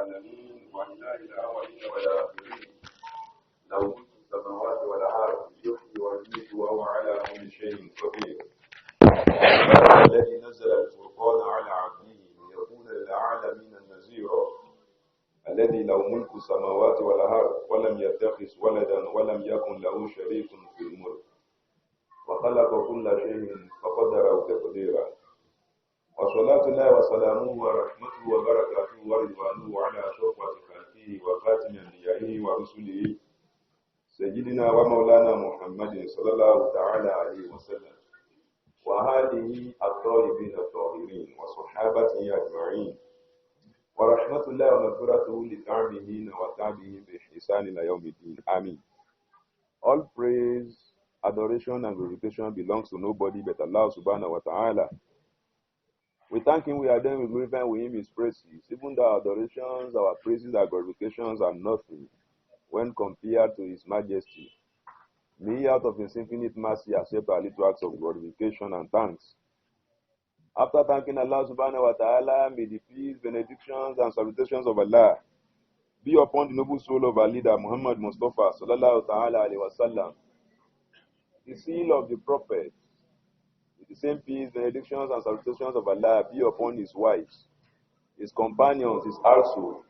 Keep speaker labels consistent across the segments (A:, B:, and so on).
A: العالمين وإله الأولين والآخرين له ملك السماوات والأرض يحيي ويميت وهو على كل شيء قدير. الذي نزل الفرقان على عبده ليكون للعالمين نذيرا الذي له ملك السماوات والأرض ولم يتخذ ولدا ولم يكن له شريك في الملك وخلق كل شيء فقدره تقديرا. وصلاة الله وسلامه ورحمته وبركاته ورضوانه على شرفة خلقه وخاتم أنبيائه ورسله سيدنا ومولانا محمد صلى الله تعالى عليه وسلم وآله الطيبين الطاهرين وصحابته أجمعين ورحمة الله ومغفرته لتابعين وتابعين بإحسان إلى يوم الدين. Amen. All praise, adoration and glorification belongs to nobody but Allah subhanahu wa ta'ala. We thank Him, we adore Him, we glorify Him, His praises. Even though our adorations, our praises, our glorifications are nothing when compared to His majesty. May He, out of His infinite mercy, accept our little acts of glorification and thanks. After thanking Allah subhanahu wa ta'ala, may the peace, benedictions, and salutations of Allah be upon the noble soul of our leader, Muhammad Mustafa sallallahu ta'ala alayhi wa sallam, the seal of the Prophet. The same peace, benedictions, and salutations of Allah be upon his wives, his companions, his household,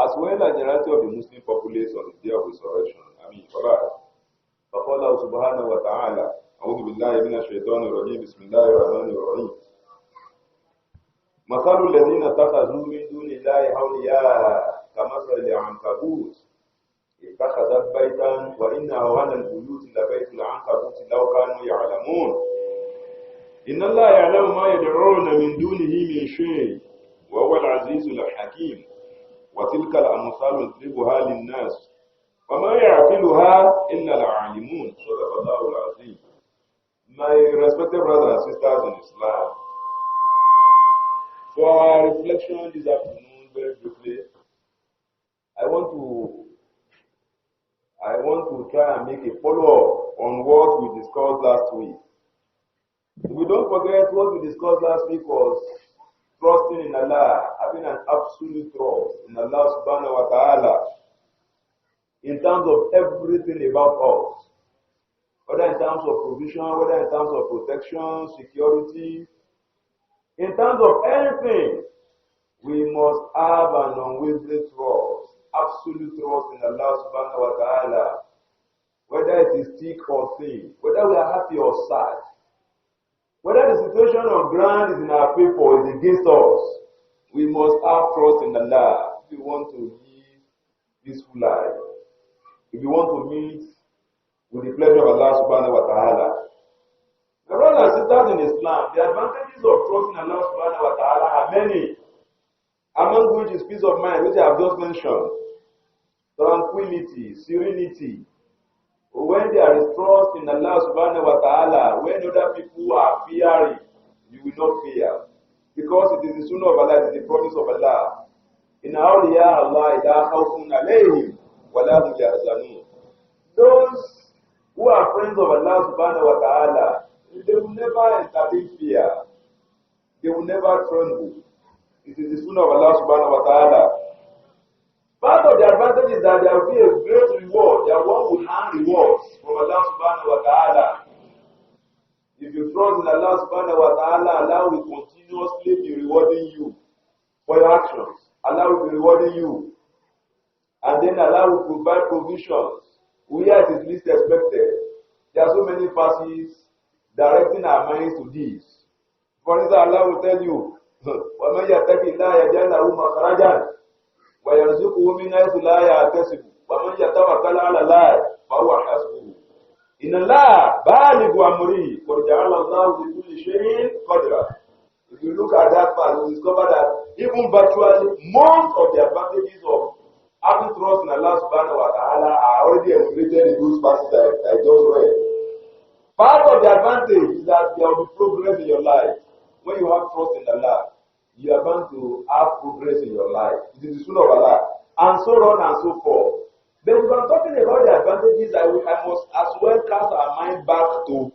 A: as well as the rest of the Muslim populace on the day of resurrection. Ameen. فقال سبحانه وتعالى أعوذ بالله من الشيطان الرجيم بسم الله الرحمن الرحيم مثل الذين اتخذوا من دون الله أولياء كمثل العنكبوت اتخذت بيتا وإن أوهن البيوت لبيت العنكبوت لو كانوا يعلمون إن الله يعلم ما يدعون من دونه من شيء وهو العزيز الحكيم وتلك الأمثال نضربها للناس وما يعقلها إلا العالمون. صدق الله العظيم. My respected brothers and sisters in Islam, for our reflection this afternoon, very briefly, I want to try and make a follow-up on what we discussed last week. If we don't forget, what we discussed last week was trusting in Allah, having an absolute trust in Allah subhanahu wa ta'ala in terms of everything about us, whether in terms of provision, whether in terms of protection, security, in terms of anything, we must have an unwavering trust, absolute trust in Allah subhanahu wa ta'ala, whether it is thick or thin, whether we are happy or sad, whether the situation on ground is in our favor or is against us, we must have trust in Allah if we want to live peaceful life, if we want to meet with the pleasure of Allah subhanahu wa ta'ala. My brothers and sisters in Islam, the advantages of trusting Allah subhanahu wa ta'ala are many, among which is peace of mind, which I have just mentioned, tranquility, serenity. When there is trust in Allah subhanahu wa ta'ala, when other people are fearing, you will not fear. Because it is the sunnah of Allah, it is the promise of Allah. In awliya Allah la khawfun alayhim wa la hum yahzanun. Those who are friends of Allah subhanahu wa ta'ala, they will never entertain fear. They will never tremble. It is the sunnah of Allah subhanahu wa ta'ala. Part of the advantage is that there will be a great reward. There will earn rewards from Allah subhanahu wa ta'ala. If you trust in Allah subhanahu wa ta'ala, Allah will continuously be rewarding you for your actions. Allah will be rewarding you. And then Allah will provide provisions where it is least expected. There are so many verses directing our minds to this. For instance, Allah will tell you, وَمَنْ يَتَّقِ اللَّهَ يَجْعَلْ لَهُ مَخْرَجًا ويرزقه من حيث لا يحتسب ومن يتوكل على الله فهو حسبه إن الله بالغ أمره قد جعل الله لكل شيء قدرا. If you look at that part, you discover that even virtually most of the advantages of having trust in Allah subhanahu wa ta'ala are already enumerated in those verses I just read. Part of the advantage is that there will be progress in your life when you have trust in Allah. You are going to have progress in your life. It is the sunnah of Allah. And so on and so forth. But if I'm talking about the advantages, I must as well cast our mind back to,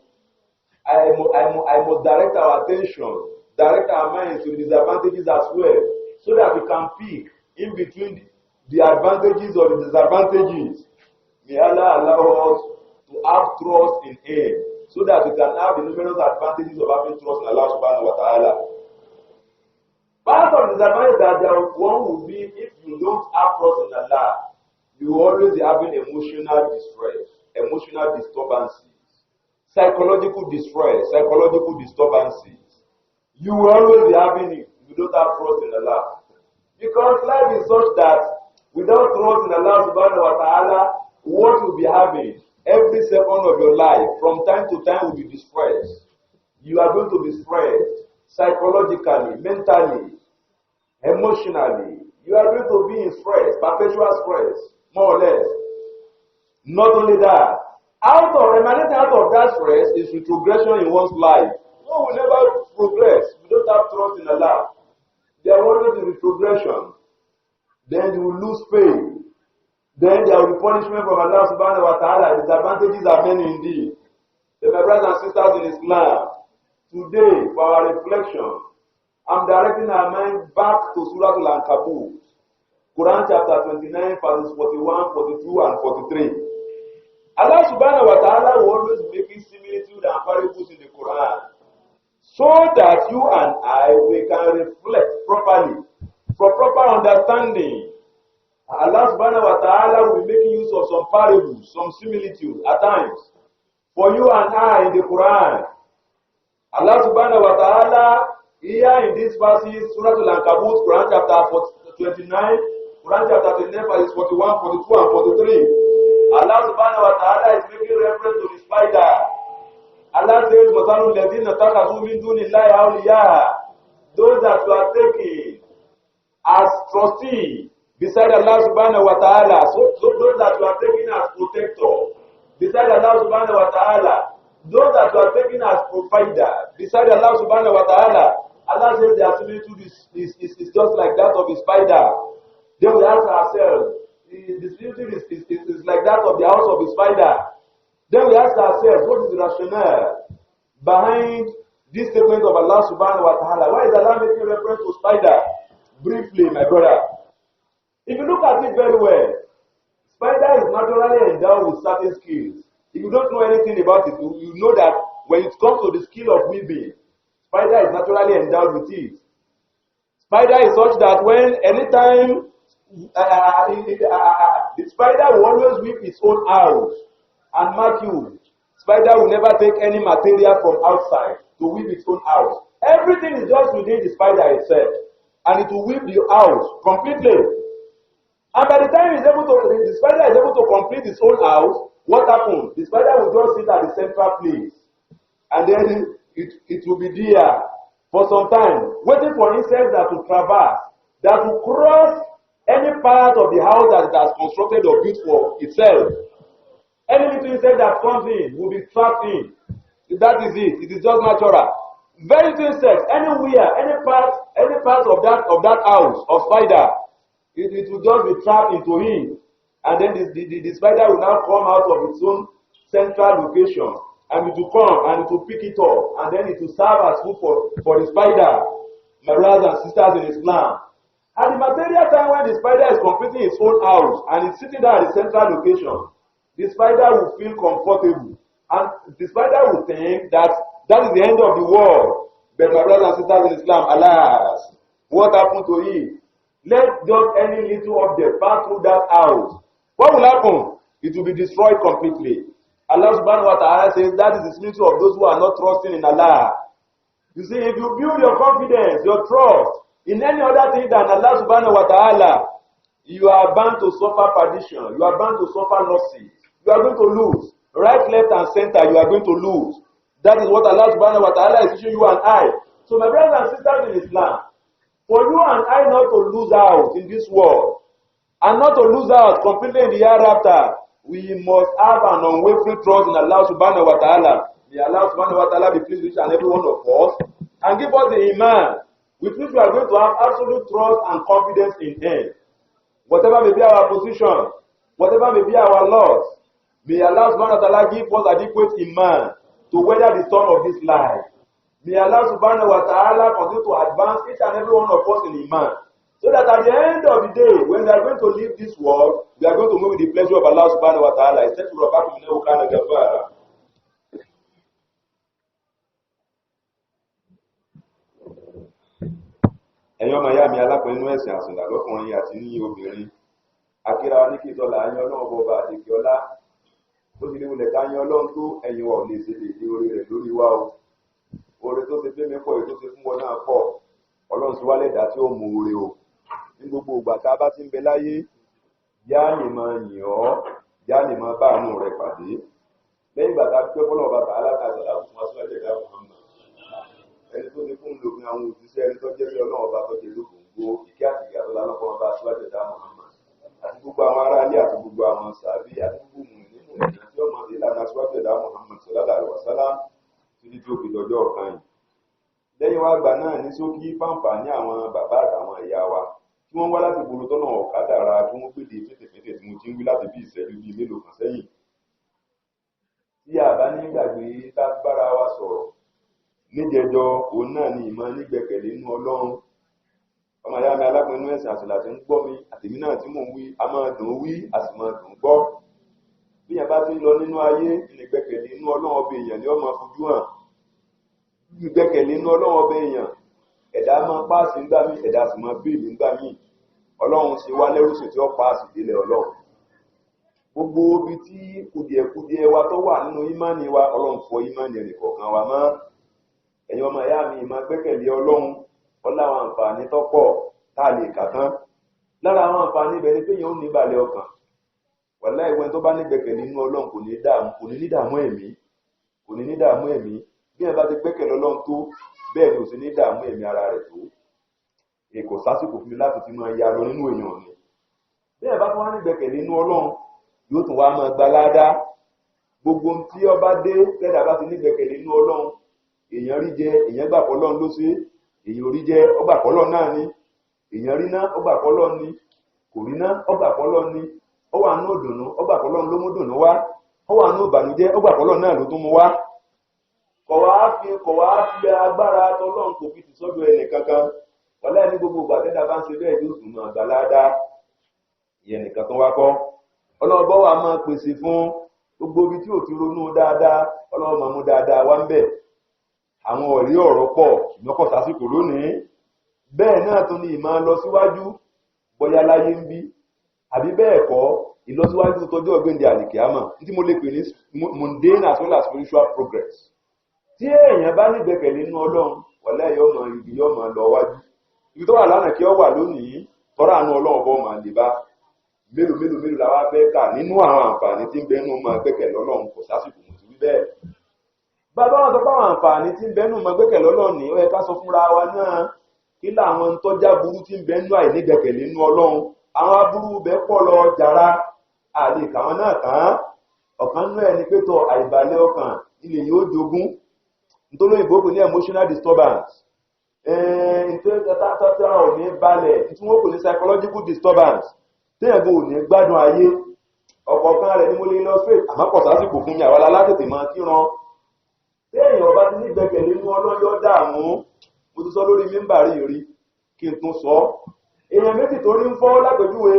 A: I must direct our attention, direct our minds to the disadvantages as well, so that we can pick in between the advantages or the disadvantages. May Allah allow us to have trust in Him so that we can have the numerous advantages of having trust in Allah subhanahu wa ta'ala. Part of the disadvantage that one will be if you don't have trust in Allah, you will always be having emotional distress, emotional disturbances, psychological distress, psychological disturbances. You will always be having it if you don't have trust in Allah. Because life is such that without trust in Allah subhanahu wa ta'ala, what you'll be having every second of your life from time to time will be distressed. You are going to be stressed psychologically, mentally, emotionally. You are going to be in stress, perpetual stress, more or less. Not only that, emanating out of that stress is retrogression in one's life. One will never progress. You don't have trust in Allah. There will always be retrogression. Then you will lose faith. Then there will be punishment from Allah subhanahu wa ta'ala. Disadvantages are many indeed. So my brothers and sisters in Islam, today for our reflection, I'm directing our mind back to Surah Al-Ankabut, Quran chapter 29, verses 41, 42, and 43. Allah subhanahu wa ta'ala will always make similitude and parables in the Quran, so that you and we can reflect properly, for proper understanding. Allah subhanahu wa ta'ala will be making use of some parables, some similitude at times, for you and I in the Quran. Allah subhanahu wa ta'ala, here in these verses, Surah Al-Ankabut, Quran chapter 29, Quran chapter 29, verses 41, 42, and 43. Allah subhanahu wa ta'ala is making reference to the spider. Allah says, وَذَرُوا الَّذِينَ اتَّخَذُوا مِن دُونِ اللَّهِ أَوْلِيَاءَ, those that you are taking as trustee beside Allah subhanahu wa ta'ala, so those that you are taking as protector beside Allah subhanahu wa ta'ala, those that you are taking as provider beside Allah subhanahu wa ta'ala, Allah says their similitude is just like that of a spider. Then we ask ourselves, the similitude is like that of the house of a spider. Then we ask ourselves, what is the rationale behind this statement of Allah subhanahu wa ta'ala? Why is Allah making reference to spider? Briefly, my brother, if you look at it very well, spider is naturally endowed with certain skills. If you don't know anything about it, you know that when it comes to the skill of weaving, spider is naturally endowed with it. Spider is such that when anytime the spider will always weave its own house. And mark you, spider will never take any material from outside to weave its own house. Everything is just within the spider itself, and it will weave the house completely. And by the time the spider is able to complete its own house, what happens? The spider will just sit at the central place, and then it will be there for some time, waiting for insects that will traverse, that will cross any part of the house that it has constructed or built for itself. Any little insect that comes in will be trapped in. That is it. It is just natural. Very little insects, anywhere, any part of that house of spider, it will just be trapped into it. And then the spider will now come out of its own central location, and it will come and it will pick it up, and then it will serve as food for the spider. My brothers and sisters in Islam. At the material time when the spider is completing its own house and it's sitting there at the central location, the spider will feel comfortable, and the spider will think that is the end of the world. But my brothers and sisters in Islam, alas, what happened to it? Let just any little object pass through that house. What will happen? It will be destroyed completely. Allah subhanahu wa ta'ala says that is the spirit of those who are not trusting in Allah. You see, if you build your confidence, your trust in any other thing than Allah subhanahu wa ta'ala, you are bound to suffer perdition. You are bound to suffer losses. You are going to lose. Right, left, and center, you are going to lose. That is what Allah subhanahu wa ta'ala is teaching you and I. So my brothers and sisters in Islam, for you and I not to lose out in this world, and not to lose out completely in the hereafter, we must have an unwavering trust in Allah subhanahu wa ta'ala. May Allah subhanahu wa ta'ala be pleased with each and every one of us, and give us the iman, with which we are going to have absolute trust and confidence in Him. Whatever may be our position, whatever may be our loss, may Allah subhanahu wa ta'ala give us adequate iman to weather the storm of this life. May Allah subhanahu wa ta'ala continue to advance each and every one of us in iman, So that at the end of the day, when we are going to leave this world, we are going to move with the pleasure of Allah subhanahu wa ta'ala. Instead of back to Kana Gafara. Ẹ̀yin ọmọ ìyá mi alápẹ̀ẹ́ inú ẹ̀sìn àsùnlà lọ́kùnrin àti ní obìnrin. Akíra wa ní kí ìtọ́lá ayé ọlọ́run bọba àdèkè ọlá. Tó ti léwu lẹ̀ka ayé ọlọ́run tó ẹ̀yin wa ò lè ṣe lè di orí rẹ̀ lórí wa o. Oore tó ṣe fẹ́ mi pọ̀ èyí tó ṣe fún wọn náà pọ̀. Ọlọ́run sì wá lẹ́dà tí ó mú oore o. Ní gbogbo ìgbà tá a bá ti ń bẹ láyé, yá lè máa yìn ọ́, yá lè máa bá àánú rẹ̀ pàdé. Lẹ́yìn ìgbà tá a dúpẹ́ fọ́lọ́ ọba tààlà tààlà láti fún aṣọ ẹ̀jẹ̀ dáàbò hàn náà. Ẹni tó ti fún lòpin àwọn òṣìṣẹ́ ẹni tó jẹ́ sí ọlọ́run ọba tó jẹ́ lókòǹgbò ìkẹ́ àti ìyá tó lálọ́kọ́ ọba aṣọ ẹ̀jẹ̀ dáàbò hàn náà. Àti gbogbo àwọn ará ilé àti gbogbo àwọn sàbí àti gbogbo nínú ìrìnà tí ọmọ ìlànà aṣọ ẹ̀jẹ̀ dáàbò hàn náà sallallahu alaihi wasallam títí tí ó fi dọjọ́ ọ̀kan yìí. Lẹ́yìn wá gbà náà ní ṣókí fáǹfà ní àwọn bàbá àtàwọn ìyá wa tí wọ́n wá láti gbòòrò tọ́nà ọ̀kadà ra tí wọ́n gbèdé fètèfètè tí mo ti ń wí láti bí ìṣẹ́jú bíi mélòó kan sẹ́yìn. Tí a bá ní gbàgbé lágbára wa sọ̀rọ̀ níjẹjọ òun náà ni ìmọ̀ nígbẹ̀kẹ̀lé inú Ọlọ́run. Ọmọ ìyá mi alápẹ̀ inú ẹ̀sìn àṣìlá tí ń gbọ́ mi àtèmi náà tí mò ń wí a máa dùn ún wí a sì máa dùn ún gbọ́. Bí yẹn bá ti ń lọ nínú ayé ìgbẹ̀kẹ̀lé inú Ọlọ́run ọbẹ̀ èèyàn ni ó máa fojú hàn. Ìgbẹ̀kẹ̀lé inú Ọlọ́run ọbẹ̀ èèyàn ẹ̀dá máa páàsì ńgbà mí ẹ̀dá sì máa bíìlì ńgbà mí. Ọlọ́run ṣe wá lẹ́rúsìn tí ó páàsì délẹ̀ Ọlọ́run. Gbogbo ibi tí kùdìẹ̀kùdìẹ̀ wa tó wà nínú ìmánì wa Ọlọ́run fọ ìmánì ẹnì kọ̀ọ̀kan wa mọ́. Ẹ̀yin ọmọ ìyá mi máa gbẹ́kẹ̀lé Ọlọ́run ọláwọn àǹfààní tó pọ̀ tá a lè kà tán. Lára àwọn àǹfààní ibẹ̀ ni pé yẹn ó ní ìbàlẹ̀ ọkàn. Wàláhì ìwé tó bá ní gbẹ́kẹ̀lé inú Ọlọ́run kò ní ní dààmú ẹ̀mí. Kò ní ní dààmú ẹ̀mí. Bí ẹ bá ti gbẹ́kẹ̀lé Ọlọ́run tó bẹ́ẹ̀ ni ò sí ní dààmú ẹ̀mí ara rẹ̀ tó. Èkó sásìkò fún mi láti ti máa ya lọ nínú èèyàn ni. Bí ẹ bá tún wá ní gbẹ́kẹ̀lé inú Ọlọ́run yóò tún wá máa gba ládá. Gbogbo tí ọba dé tẹ́lẹ̀ bá ti ní gbẹ́kẹ̀lé inú Ọlọ́run èèyàn rí jẹ èèyàn gbà pọ́ Ọlọ́run ló ṣe èèyàn rí jẹ ọgbà pọ́ Ọlọ́run náà ni èèyàn rí ná ọgbà pọ́ Ọlọ́run ni kò rí ná ọgbà pọ́ Ọlọ́run ni ó wà nínú ìdùnnú ọgbà pọ́ Ọlọ́run ló mú dùnnú wá ó wà nínú ìbànújẹ́ ọgbà pọ́ Ọlọ́run náà ló tún mú wá. Kọ̀ wá fi agbára tọ́lọ́run kò fi ti sọ́dọ̀ ẹnì kankan wọlé ní gbogbo ìgbà tẹ́lá bá ń ṣe bẹ́ẹ̀ yóò dùn náà gbàládá ìyẹn nìkan tó wá kọ́. Ọlọ́ọ̀bọ wa máa pèsè fún gbogbo ibi tí ò ti ronú dáadáa Ọlọ́run máa mú dáadáa wá ń bẹ̀. Àwọn ọ̀rí ọ̀rọ̀ pọ̀ ìmọ̀kọ̀ sásìkò lónìí bẹ́ẹ̀ náà tún ní ìmọ̀ lọ síwájú bóyá láyé ń bí àbí bẹ́ẹ̀ kọ́ ìlọsíwájú tó tọ́jú ọ̀gbìndì àlìkíámà tí mo lè pè ní mundane as well as spiritual progress. Tí èèyàn bá ní ìgbẹ́kẹ̀lé inú Ọlọ́run wọlé yóò máa lọ wájú ibi tó wà lánàá kí ọ wà lónìí tọ́ra àánú Ọlọ́run bọ́ máa lè bá mélòó la wá fẹ́ kà nínú àwọn àǹfààní tí ń bẹ nínú máa gbẹ́kẹ̀lé Ọlọ́run kò sásìkò mo ti wí bẹ́ẹ̀. Bàbá wọn sọ pé àwọn àǹfààní tí ń bẹ nínú máa gbẹ́kẹ̀lé Ọlọ́run ní ó yẹ ká sọ fúnra wa náà kí làwọn ń tọ́já burú tí ń bẹ nínú àìnígbẹ́kẹ̀lé nínú Ọlọ́run. Àwọn aburú bẹ́ẹ̀ pọ̀ lọ jàrá àlè kàwọn náà tán. Ọ̀kan nínú ẹ̀ ni pé tọ àìbalẹ̀ ọkàn ilé yóò jogún nítorí òyìnbó kò ní emotional disturbance. Nítorí tátátá ò ní balẹ̀ tí wọ́n kò ní psychological disturbance téèyàn kò ní gbádùn ayé. Ọ̀kọ̀ọ̀kan rẹ̀ ni mo lè lọ straight àmọ́ pọ̀ sásìkò fún mi àwọn alátètè máa ti ran. Téèyàn ọba ti ní gbẹ́kẹ̀lé inú Ọlọ́run yóò dààmú. Mo ti sọ lórí mímbàrí rí kí n tún sọ. Èèyàn méjì tó rí ń fọ́ lápèjúwe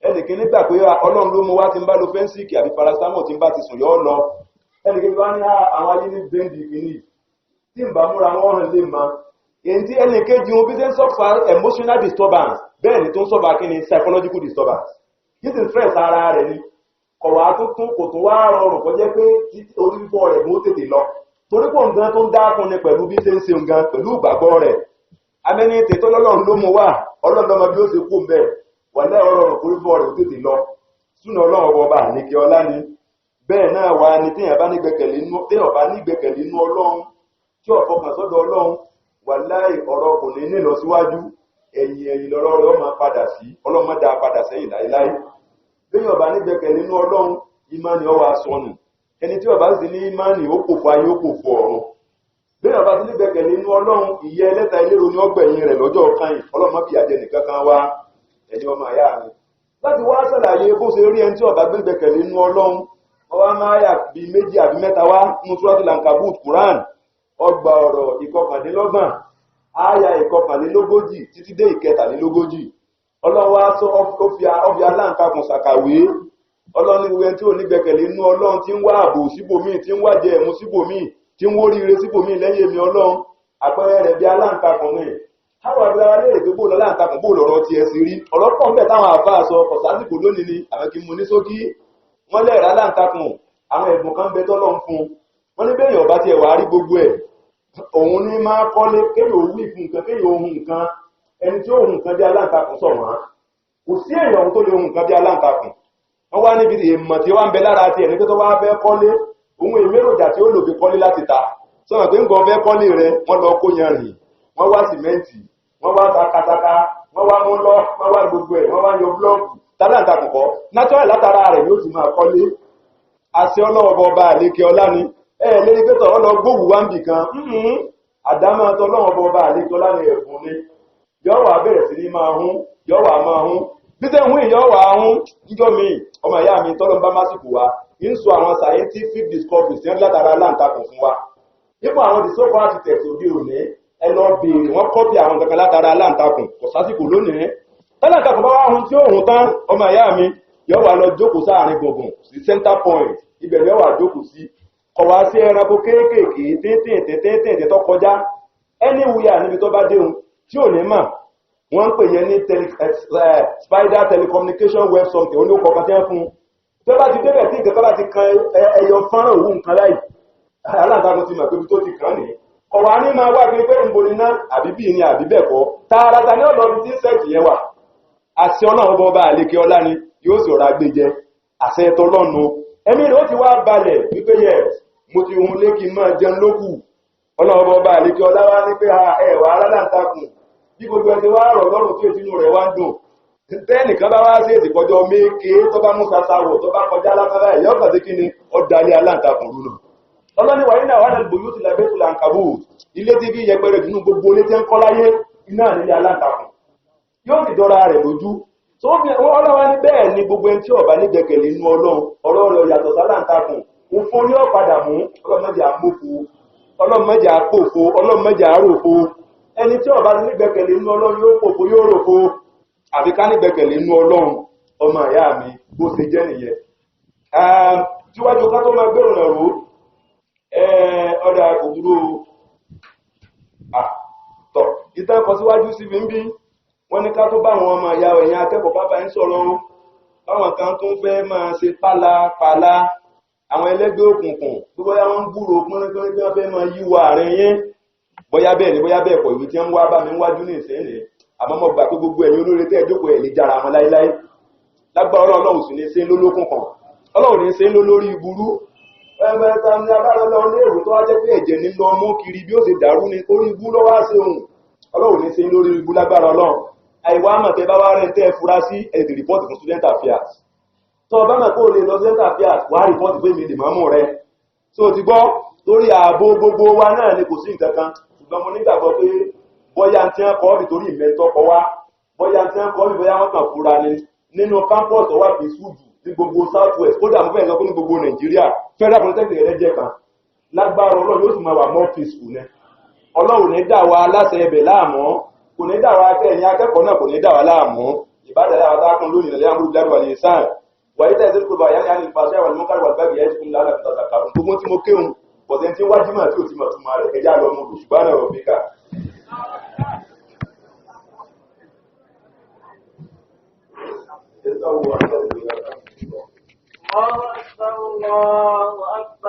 A: ẹnìkan nígbà pé Ọlọ́run ló mú wá tí ń bá lo fẹ́ǹsìkì àbí paracetamol tí ń bá ti sùn yọ́ lọ. Ẹnìkan bá ní àwọn ayé ní bẹ́ǹdì kìíní tí ń bá múra wọn hàn lè mọ. Èyí tí ẹnìkejì wọn bí ṣe ń sọ́fà emotional disturbance bẹ́ẹ̀ ni tó ń sọ́fà kí ni psychological disturbance. Yìí ti ń stress ara rẹ̀ ni kọ̀wá tó tún kò tún wá rọrùn kọjá pé orí fífọ́ rẹ̀ bó tètè lọ. Torí pọ̀ nǹkan tó ń dákun ni pẹ̀lú bí ṣe ń ṣe nǹkan pẹ̀lú ìgbàgbọ́ rẹ̀. Amẹ́ni tètè Ọlọ́run ló mú wá Ọlọ́run lọ́mọ bí ó ṣe kú mbẹ́ wọlé ọlọ́run kò rí fọ́ rẹ̀ ó tètè lọ súnà Ọlọ́run ọba àníkẹ́ ọlá ni. Bẹ́ẹ̀ náà wà ní téèyàn bá ní gbẹ́kẹ̀lé inú Ọlọ́run tí ó fọkàn sọ́dọ̀ Ọlọ́run wàláhì ọ̀rọ̀ kò ní lọ síwájú ẹ̀yìn lọ́rọ̀ rẹ̀ ó máa padà sí Ọlọ́run má dá padà sẹ́yìn láéláé. Béèyàn bá ní gbẹ́kẹ̀lé inú Ọlọ́run ìmánì ó wá sọnù ẹni tí ó bá sì ní ìmánì ó kò fún ayé ó kò fún ọ̀run. Béèyàn bá ti ní gbẹ́kẹ̀lé inú Ọlọ́run ìyẹ́ ẹlẹ́ta ìlérò ní ọgbẹ̀yìn rẹ̀ lọ́jọ́ kan Ọlọ́run má fi àjẹ nìkan kan wá ẹni ọmọ àyà mi láti wá ṣàlàyé bó ṣe rí ẹni tí ó bá gbẹ́kẹ̀lé inú Ọlọ́run ọwọ́ máa yà bí méjì àbí mẹ́ta wá nínú Suratul Ankabut Quran ọgbà ọ̀rọ̀ ìkọkàndínlọ́gbọ̀n àyà ìkọkànlélógójì títí dé ìkẹtàlélógójì ọlọ́run wá sọ ọfi aláǹtakùn ṣàkàwé ọlọ́run ní gbogbo ẹni tí ò ní gbẹ́kẹ̀lé inú ọlọ́run tí ń wá ààbò síbòmíì tí ń wá jẹ ẹ̀mú síbòmíì tí ń wóríire síbòmíì lẹ́yìn èmi ọlọ́run àpẹẹrẹ rẹ̀ bí aláǹtakùn ni táwọn abúlé léèrè pé bóòlù aláǹtakùn bóòlù ọ̀rọ̀ tiẹ̀ sí rí ọ̀rọ̀ pọ̀ ń bẹ̀ táwọn àfáà sọ ọ̀sásìkò lónìí ni àwọn kì í mú ní ṣókí wọ́n lẹ́ẹ̀rẹ́ aláǹtakùn àwọn ẹ̀bùn kan bẹ tọ́lọ́ ń fún wọ́n ní bẹ́ẹ̀ ọba tiẹ̀ wàá rí gbogbo ẹ̀ òun ní máa kọ́lé kéèyàn òun wí fún nǹkan kéèyàn ohun nǹkan ẹni tí ohun nǹkan bí aláǹtakùn sọ̀ wọ́n kò sí èèyàn tó lè ohun nǹkan bí aláǹtakùn wọ́n wá níbi èèmọ̀ tí wọ́n ń bẹ lára tiẹ̀ ní pé tó wá fẹ́ kọ́lé ohun èméròjà tí ó lò fi kọ́lé láti ta sọ̀rọ̀ pé nǹkan fẹ́ kọ́lé rẹ wọ́n lọ kó yanrìn wọ́n wá sìmẹ́ǹtì wọ́n wá takataka wọ́n wá mú lọ wọ́n wá gbogbo ẹ̀ wọ́n wá yọ búlọ́ọ̀kù tálàǹtakùn kọ́ natural látara rẹ̀ yóò ti máa kọ́lé àṣẹ ọlọ́wọ́ ọba àlékè ọlá ni lórí pé tọ̀rọ̀ lọ gbówù wá ń bì kan àdámọ́ tọ́lọ́wọ́ ọba àlékè ọlá ni ẹ̀fún ni yọ́wà bẹ̀rẹ̀ sí ní máa hún yọ́wà máa hún bí tẹ́ ń hún ìyọ́wà hún níjọ́ mi ọmọ ìyá mi tọ́lọ́ bá másìkò wa ń sọ àwọn scientific discoveries tí wọ́n látara aláǹtakùn fún wa nípa àwọn the so-called architects òde òní ẹ lọ béèrè wọ́n kọ́pì àwọn kankan látara aláǹtakùn kò sásìkò lónìí tálàǹtakùn bá wá hun tí ó hun tán ọmọ ìyá mi yọ́wà lọ jókòó sáàrin gbùngbùn sí center point ibẹ̀ yọ́wà jókòó sí kọ̀wá sí ẹranko kéékèèké téńtéńtéńtéńté tó kọjá anywhere níbi tó bá déhun tí ò ní mà wọ́n ń pè yẹn ní spider telecommunication web something olóko kan tẹ́ fún tó bá ti débẹ̀ tí nǹkan bá ti kan ẹyọ fọ́nrán òwú nǹkan láì aláǹtakùn ti mọ̀ pé ibi tó ti kàn ní kọ̀wá ní máa wá pé níbo ni náà àbí bí ni àbí bẹ́ẹ̀ kọ́ tààràtà ní ọ̀dọ̀ ibi tí insect yẹn wà àṣẹ ọlọ́run ọba àlékè ọlá ni yóò sì ọ̀rọ̀ agbèjẹ àṣẹ ẹ̀tọ́ lọ́nu ẹ̀mí rẹ̀ ó ti wá balẹ̀ wípé yẹ mo ti hun lé kí n máa jẹun lókù ọlọ́run ọba àlékè ọlá wá ní pé ẹ̀wà aláǹtakùn bí gbogbo ẹni wá rọ̀ lọ́rùn tí ètínú rẹ̀ wá ń dùn tẹ́nìkan bá wá sí èsì kọjọ méèké tó bá mú sasawọ̀ tó bá kọjá lápára ẹ̀yọ́ kan sí kí ni ọ̀dàlẹ̀ aláǹtakùn rúnà ọlọ́ni wà nínú àwọn àdàlùbò yóò ti làbẹ́ tó làǹkàbò ilé tí bí yẹpẹrẹ jùlọ gbogbo ilé tí ń kọ́ láyé iná nílé aláǹtakùn yóò sì dọ́ra rẹ̀ lójú tó fi ọlọ́wà ní bẹ́ẹ̀ ni gbogbo ẹni tí ọba nígbẹ̀kẹ̀lé inú ọlọ́run ọ̀rọ̀ rẹ̀ yàtọ̀ sáláǹtakùn òfo ní ọ̀padà mú ọlọ́mọdé àmófo ọlọ́mọdé àpòfo ọlọ́mọdé àròfo ẹni tí ọba nígbẹ̀kẹ̀lé inú ọlọ́run yóò pòfo yóò ròfo àfi ká nígbẹ̀kẹ̀lé inú ọlọ́run ọmọ ìyá mi bó ṣe jẹ́ nìyẹn. síwájú ká tó máa gbèrò náà ró ọ̀dà òwúrò tọ̀ ìtàn kan síwájú síbi ń bí wọ́n ní ká tó bá àwọn ọmọ ìyá ẹ̀yìn akẹ́kọ̀ọ́ bá bá ń sọ̀rọ̀ báwọn kan tó ń fẹ́ máa ṣe pálapàla àwọn ẹlẹ́gbẹ́ òkùnkùn tó bóyá wọ́n ń gbúrò pínrín tí wọ́n fẹ́ máa yíwọ àárín yín bóyá bẹ́ẹ̀ ni bóyá bẹ́ẹ̀ pọ̀ ìwé tí wọ́n wá bá mi wájú ní ìsẹ́yìn àmọ́ mo gbà pé gbogbo ẹ̀yin olóore tẹ́ ẹ jókòó ẹ̀ lè jára wọn láéláé lágbára ọlọ́run sì ní ṣe ń lólókùn kan ọlọ́run ní ṣe ń lórí ìburú ẹgbẹ́ta ní abára lọ ní èrò tó wá jẹ́ pé ẹ̀jẹ̀ ní lọ mú kiri bí ó ṣe dàrú ní orí ibú lọ́wọ́ sí ohun ọlọ́run ní ṣe ń lórí ibú lágbára ọlọ́run àìwá àmọ̀tẹ́ bá wá rẹ̀ tẹ́ fura sí ẹ̀dì rìpọ́ọ̀tì fún student affairs tó ọba mọ̀ kó lè lọ student affairs wá rìpọ́ọ̀tì pé mi lè mọ́mú rẹ̀ tó ti gbọ́ torí ààbò gbogbo wa náà ni kò sí nǹkan kan ṣùgbọ́n mo nígbàgbọ́ pé bóyá tí wọ́n kọ́ nítorí ìmẹ́ntọ́ kọ wá bóyá tí wọ́n kọ́ bí bóyá wọ́n kàn fura ni nínú campus tó wà fi sùúrù ní gbogbo south west kódà mo fẹ́ sọ pé ní gbogbo nàìjíríà federal polytechnic rẹ̀ jẹ́ kan lágbára ọlọ́run yóò sì máa wà more peaceful ní ọlọ́run ní dà wá aláṣẹ ẹbẹ̀ láàmú kò ní dà wá ẹ̀yin akẹ́kọ̀ọ́ náà kò ní dà wá láàmú ìbádàá àwọn tákùn lónìí nàlẹ́ àmúrú gbádùn àlè sáà wàyí tẹ̀ sí kúrò àyàn ní ìfàṣẹ àwọn ìmúkàrí wà gbàgbé ẹ̀sùn ńlá láti tàṣàkà gbogbo tí mo kéhùn pọ̀sẹ̀ tí wájú mà tí ò ti mọ̀ túmọ̀ rẹ̀ ẹjá lọ mú ṣùgbọ́n náà rọ̀ bíkà. الله أكبر الله أكبر